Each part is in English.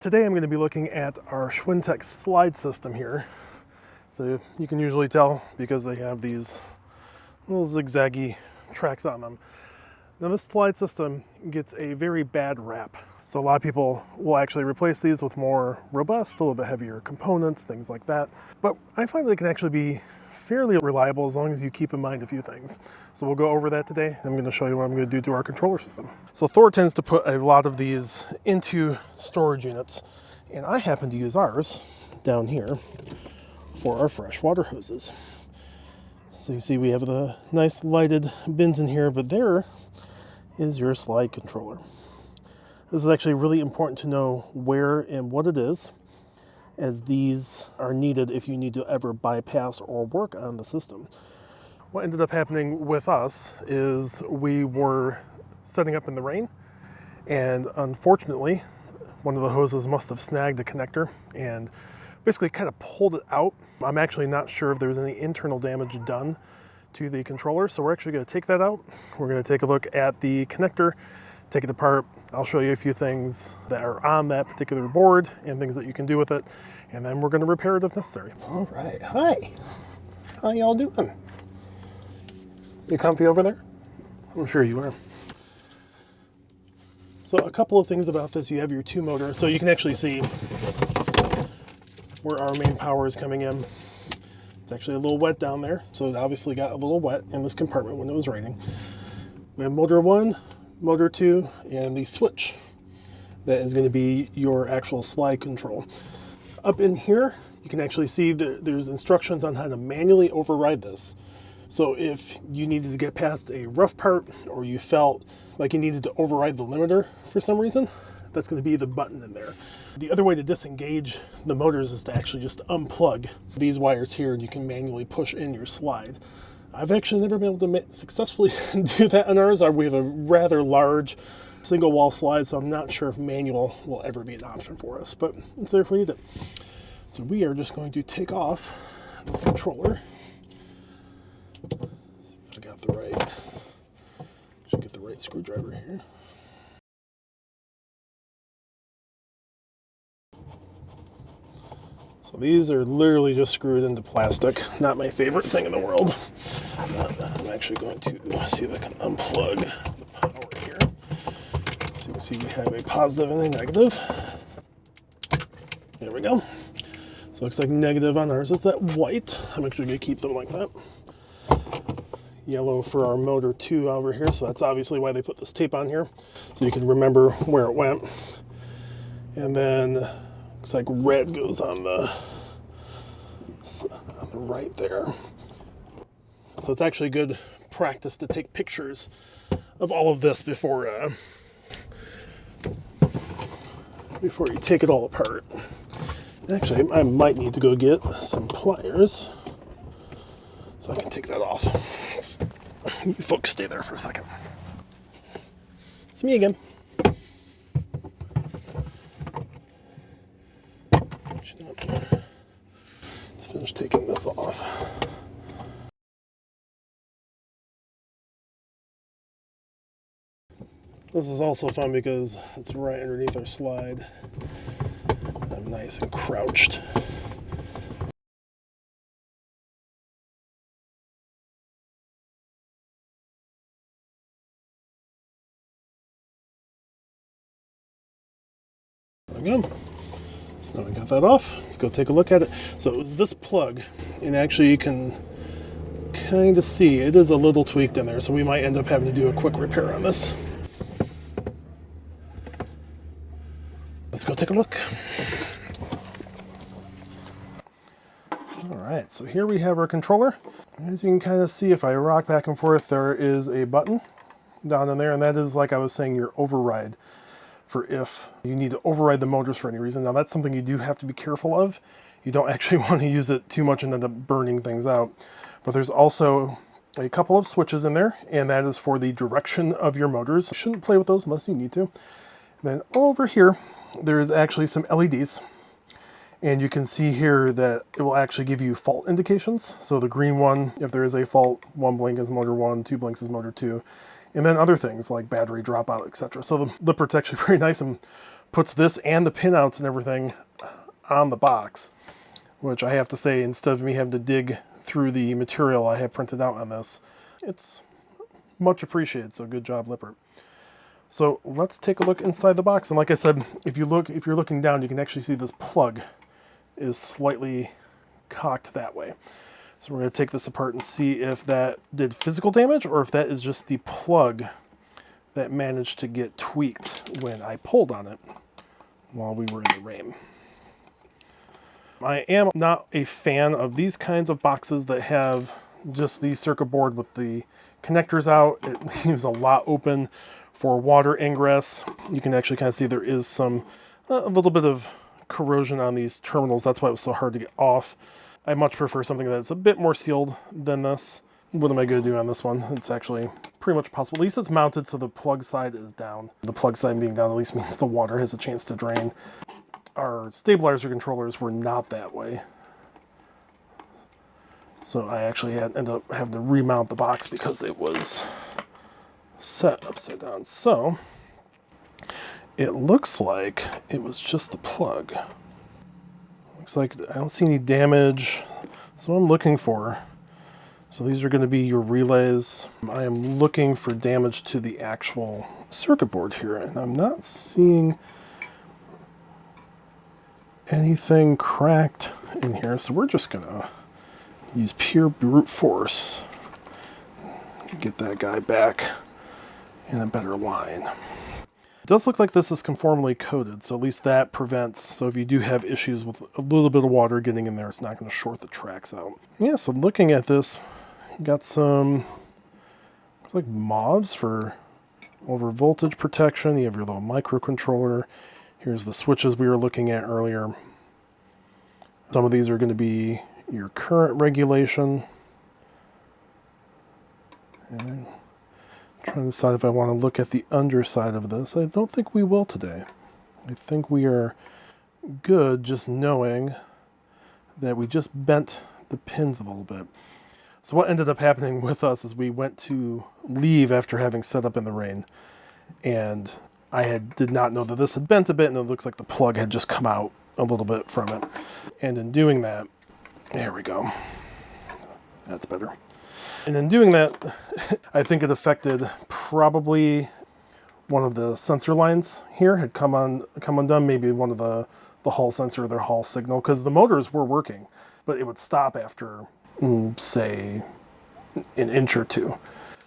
Today I'm going to be looking at our Schwintek slide system here. So you can usually tell because they have these little zigzaggy tracks on them. Now this slide system gets a very bad rap. So a lot of people will actually replace these with more robust, a little bit heavier components, things like that. But I find they can actually be fairly reliable as long as you keep in mind a few things. So we'll go over that today. I'm going to show you what I'm going to do to our controller system. So Thor tends to put a lot of these into storage units, and I happen to use ours down here for our fresh water hoses. So you see we have the nice lighted bins in here, but there is your slide controller. This is actually really important to know where and what it is, as these are needed if you need to ever bypass or work on the system. What ended up happening with us is we were setting up in the rain, and unfortunately one of the hoses must have snagged the connector and basically kind of pulled it out. I'm actually not sure if there was any internal damage done to the controller, so we're actually going to take that out. We're going to take a look at the connector, take it apart. I'll show you a few things that are on that particular board and things that you can do with it, and then we're going to repair it if necessary. All right, hi. How y'all doing? You comfy over there? I'm sure you are. So a couple of things about this. You have your two motor, so you can actually see where our main power is coming in. It's actually a little wet down there, so it obviously got a little wet in this compartment when it was raining. We have motor 1, motor 2, and the switch that is going to be your actual slide control. Up in here, you can actually see that there's instructions on how to manually override this. So if you needed to get past a rough part, or you felt like you needed to override the limiter for some reason, that's going to be the button in there. The other way to disengage the motors is to actually just unplug these wires here, and you can manually push in your slide. I've actually never been able to successfully do that on ours. We have a rather large single wall slide, so I'm not sure if manual will ever be an option for us, but it's there if we need it. So we are just going to take off this controller. See if I got the right, should get the right screwdriver here. So these are literally just screwed into plastic. Not my favorite thing in the world. I'm actually going to see if I can unplug the power here. So you can see we have a positive and a negative. There we go. So it looks like negative on ours is that white. I'm actually going to keep them like that. Yellow for our motor 2 over here. So that's obviously why they put this tape on here, so you can remember where it went. And then looks like red goes on the right there. So it's actually good practice to take pictures of all of this before you take it all apart. Actually, I might need to go get some pliers so I can take that off. You folks stay there for a second. It's me again. Let's finish taking this off. This is also fun because it's right underneath our slide. I'm nice and crouched. There we go. So now we got that off. Let's go take a look at it. So it was this plug, and actually you can kind of see it is a little tweaked in there, so we might end up having to do a quick repair on this. Let's go take a look. All right, so here we have our controller. As you can kind of see, if I rock back and forth, there is a button down in there, and that is, like I was saying, your override for if you need to override the motors for any reason. Now that's something you do have to be careful of. You don't actually want to use it too much and end up burning things out. But there's also a couple of switches in there, and that is for the direction of your motors. You shouldn't play with those unless you need to. And then over here, there is actually some LEDs, and you can see here that it will actually give you fault indications. So the green one, if there is a fault, 1 blink is motor 1, 2 blinks is motor 2, and then other things like battery dropout, etc. So the lipper's actually very nice and puts this and the pinouts and everything on the box, which I have to say, instead of me having to dig through the material I have printed out on this, it's much appreciated, so good job, Lippert. So let's take a look inside the box. And like I said, if you're looking down, you can actually see this plug is slightly cocked that way. So we're going to take this apart and see if that did physical damage or if that is just the plug that managed to get tweaked when I pulled on it while we were in the rain. I am not a fan of these kinds of boxes that have just the circuit board with the connectors out. It leaves a lot open for water ingress. You can actually kind of see there is a little bit of corrosion on these terminals. That's why it was so hard to get off. I much prefer something that's a bit more sealed than this. What am I going to do on this one? It's actually pretty much possible. At least it's mounted so the plug side is down. The plug side being down at least means the water has a chance to drain. Our stabilizer controllers were not that way. So I actually ended up having to remount the box because it was set upside down. So it looks like it was just the plug. Looks like I don't see any damage. That's what I'm looking for. So these are going to be your relays. I am looking for damage to the actual circuit board here, and I'm not seeing anything cracked in here. So we're just going to use pure brute force to get that guy back in a better line. It does look like this is conformally coated, so at least that prevents, so if you do have issues with a little bit of water getting in there, it's not going to short the tracks out. Yeah, so looking at this, got some, looks like MOVs for over voltage protection. You have your little microcontroller. Here's the switches we were looking at earlier. Some of these are going to be your current regulation. And then I'm trying to decide if I want to look at the underside of this. I don't think we will today. I think we are good just knowing that we just bent the pins a little bit. So what ended up happening with us is we went to leave after having set up in the rain, and I did not know that this had bent a bit, and it looks like the plug had just come out a little bit from it. And in doing that, there we go. That's better. And in doing that, I think it affected probably one of the sensor lines here had come undone, maybe one of the hall sensor or their hall signal, because the motors were working, but it would stop after, say, an inch or two.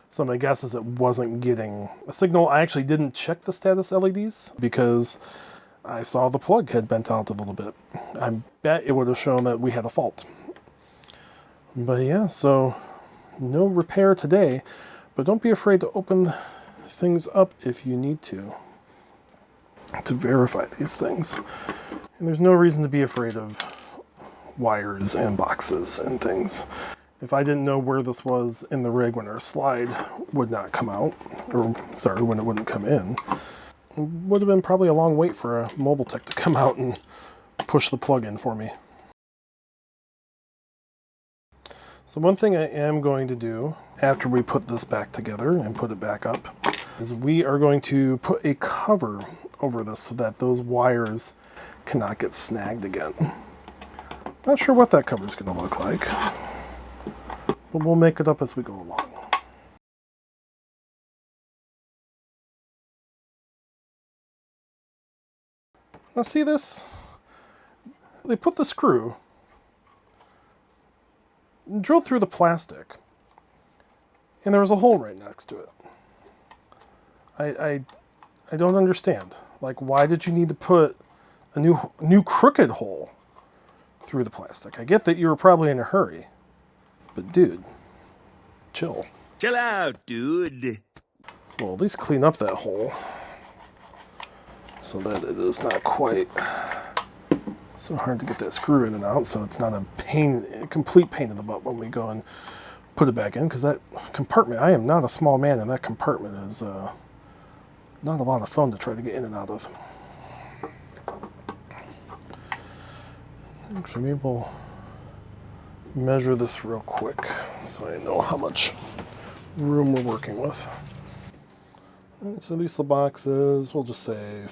So my guess is it wasn't getting a signal. I actually didn't check the status LEDs because I saw the plug had bent out a little bit. I bet it would have shown that we had a fault. But yeah, so no repair today, but don't be afraid to open things up if you need to verify these things. And there's no reason to be afraid of wires and boxes and things. If I didn't know where this was in the rig when our slide would not come out, or sorry, when it wouldn't come in, it would have been probably a long wait for a mobile tech to come out and push the plug in for me. So one thing I am going to do after we put this back together and put it back up is we are going to put a cover over this so that those wires cannot get snagged again. Not sure what that cover is going to look like, but we'll make it up as we go along. Now see this? They put the screw, drilled through the plastic, and there was a hole right next to it. I don't understand. Like, why did you need to put a new crooked hole through the plastic? I get that you were probably in a hurry, but dude, chill. Chill out, dude. So we'll at least clean up that hole so that it is not quite so hard to get that screw in and out, so it's not a complete pain in the butt when we go and put it back in, because that compartment, I am not a small man, and that compartment is not a lot of fun to try to get in and out of. Actually, maybe we'll measure this real quick so I know how much room we're working with. All right, so at least the box is, we'll just say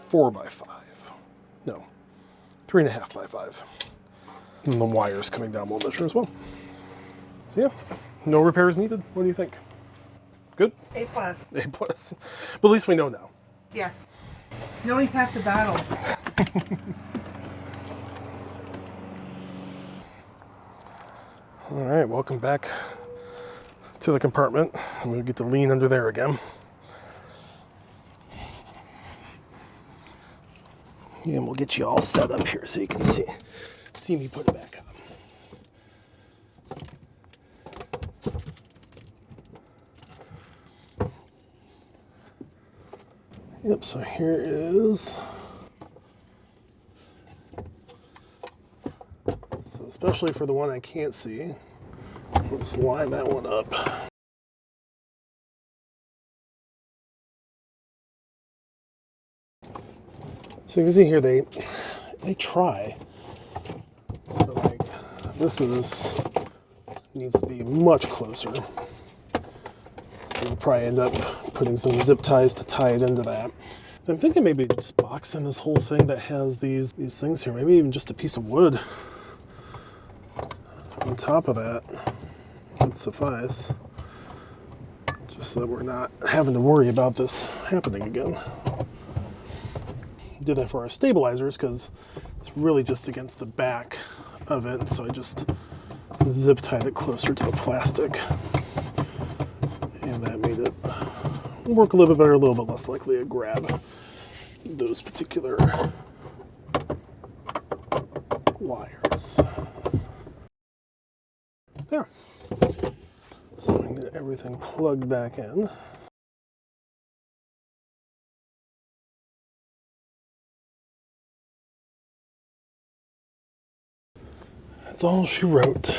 4 by 5. No, 3.5 by 5. And the wires coming down will measure as well. So yeah, no repairs needed. What do you think? Good? A plus. A plus. But at least we know now. Yes. Knowing's half the battle. All right, welcome back to the compartment. I'm gonna get to lean under there again. And we'll get you all set up here so you can see me put it back on. Yep, so here is, so especially for the one I can't see, we'll just line that one up. So you can see here they try, but like this needs to be much closer. So we'll probably end up putting some zip ties to tie it into that. I'm thinking maybe just boxing this whole thing that has these things here, maybe even just a piece of wood on top of that would suffice. Just so that we're not having to worry about this happening again. Did that for our stabilizers because it's really just against the back of it, so I just zip tied it closer to the plastic, and that made it work a little bit better, a little bit less likely to grab those particular wires. There. So I'm gonna get everything plugged back in. That's all she wrote.